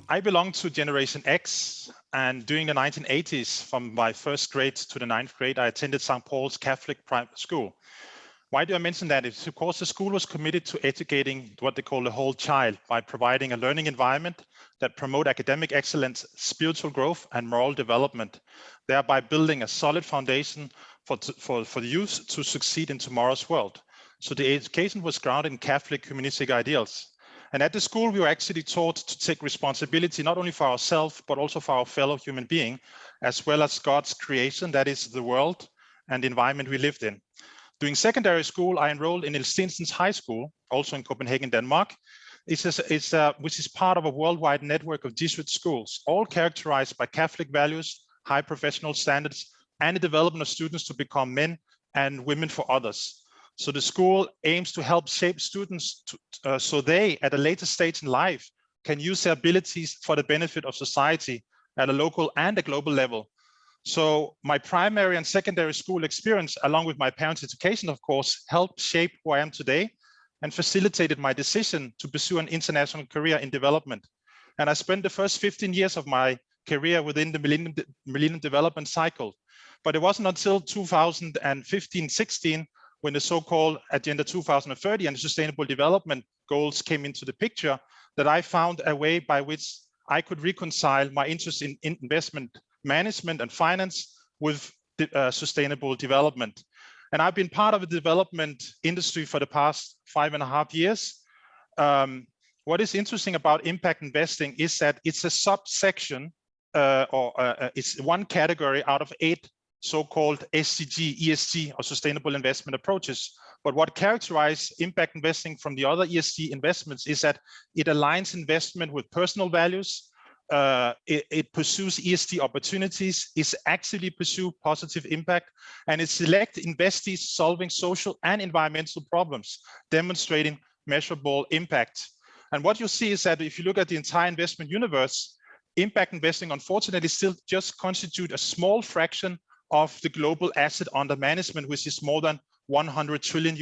I belong to Generation X, and during the 1980s, from my first grade to the 9th grade, I attended St. Paul's Catholic Private School. Why do I mention that? It's because the school was committed to educating what they call the whole child by providing a learning environment that promote academic excellence, spiritual growth, and moral development, thereby building a solid foundation for the youth to succeed in tomorrow's world. So the education was grounded in Catholic humanistic ideals. And at the school, we were actually taught to take responsibility not only for ourselves, but also for our fellow human being, as well as God's creation, that is the world and the environment we lived in. During secondary school, I enrolled in Niels Stensens High School, also in Copenhagen, Denmark, which is part of a worldwide network of Jesuit schools, all characterized by Catholic values, high professional standards, and the development of students to become men and women for others. So the school aims to help shape students so they, at a later stage in life, can use their abilities for the benefit of society at a local and a global level. So my primary and secondary school experience, along with my parents' education, of course, helped shape who I am today and facilitated my decision to pursue an international career in development. And I spent the first 15 years of my career within the Millennium Development Cycle. But it wasn't until 2015-16 when the so-called Agenda 2030 and the Sustainable Development Goals came into the picture that I found a way by which I could reconcile my interest in investment management and finance with sustainable development. And I've been part of the development industry for the past 5.5 years. What is interesting about impact investing is that it's a subsection it's one category out of 8 so-called SDG, ESG, or sustainable investment approaches. But what characterizes impact investing from the other ESG investments is that it aligns investment with personal values, it pursues ESG opportunities, it actively pursues positive impact, and it selects investees solving social and environmental problems, demonstrating measurable impact. And what you see is that if you look at the entire investment universe, impact investing, unfortunately, still just constitute a small fraction of the global asset under management, which is more than $100 trillion.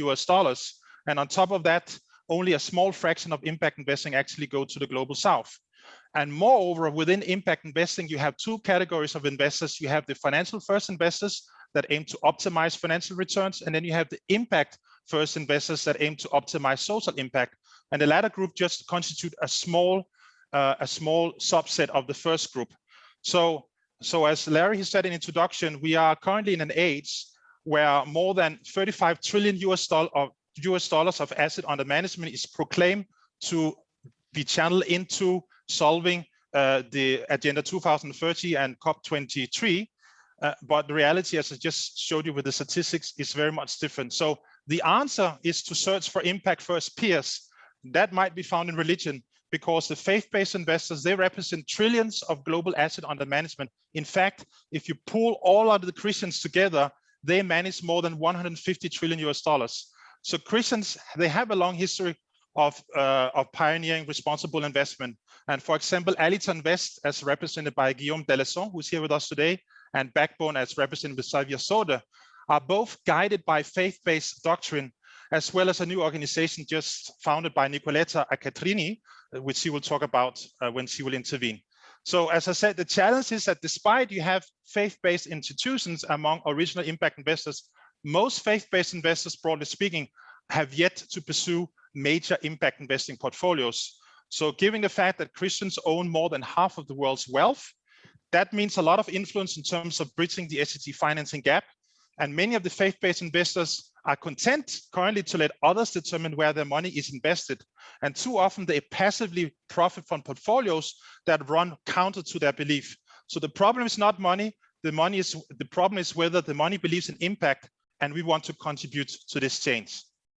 And on top of that, only a small fraction of impact investing actually go to the global south. And moreover, within impact investing, you have 2 categories of investors. You have the financial first investors that aim to optimize financial returns, and then you have the impact first investors that aim to optimize social impact. And the latter group just constitute a small subset of the first group. So as Larry has said in introduction, we are currently in an age where more than $35 trillion US dollars of asset under management is proclaimed to be channeled into solving the Agenda 2030 and COP23. But the reality, as I just showed you with the statistics, is very much different. So the answer is to search for impact first peers. That might be found in religion, because the faith-based investors, they represent trillions of global asset under management. In fact, if you pull all of the Christians together, they manage more than $150 trillion US dollars. So Christians, they have a long history of pioneering responsible investment. And for example, Alita Invest, as represented by Guillaume Delasson, who's here with us today, and Backbone, as represented by Xavier Sode, are both guided by faith-based doctrine, as well as a new organization just founded by Nicoletta Acatrini, which she will talk about when she will intervene. So as I said, the challenge is that despite you have faith-based institutions among original impact investors, most faith-based investors, broadly speaking, have yet to pursue major impact investing portfolios. So given the fact that Christians own more than half of the world's wealth, that means a lot of influence in terms of bridging the SDG financing gap. And many of the faith-based investors are content currently to let others determine where their money is invested. And too often they passively profit from portfolios that run counter to their belief. So the problem is not money. The problem is whether the money believes in impact, and we want to contribute to this change.